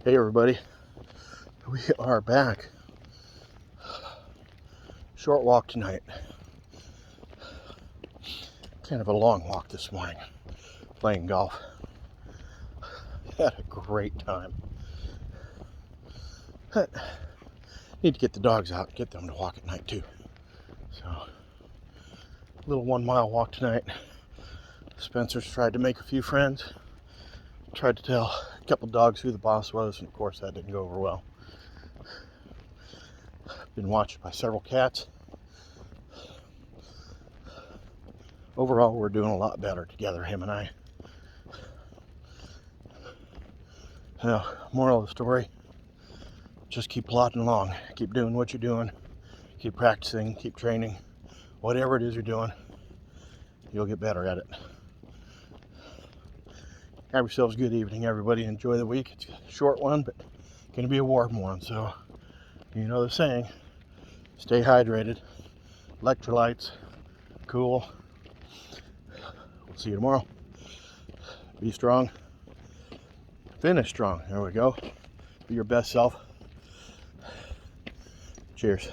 Hey everybody, we are back. Short walk tonight. Kind of a long walk this morning, playing golf. Had a great time. But need to get the dogs out, get them to walk at night too. So, little 1 mile walk tonight. Spencer's tried to make a few friends. Tried to tell a couple dogs who the boss was, and of course that didn't go over well. Been watched by several cats. Overall, we're doing a lot better together, him and I. Moral of the story, just keep plodding along. Keep doing what you're doing. Keep practicing, keep training. Whatever it is you're doing, you'll get better at it. Have yourselves a good evening, everybody. Enjoy the week. It's a short one, but going to be a warm one. So, you know the saying, stay hydrated, electrolytes, cool. We'll see you tomorrow. Be strong. Finish strong. There we go. Be your best self. Cheers.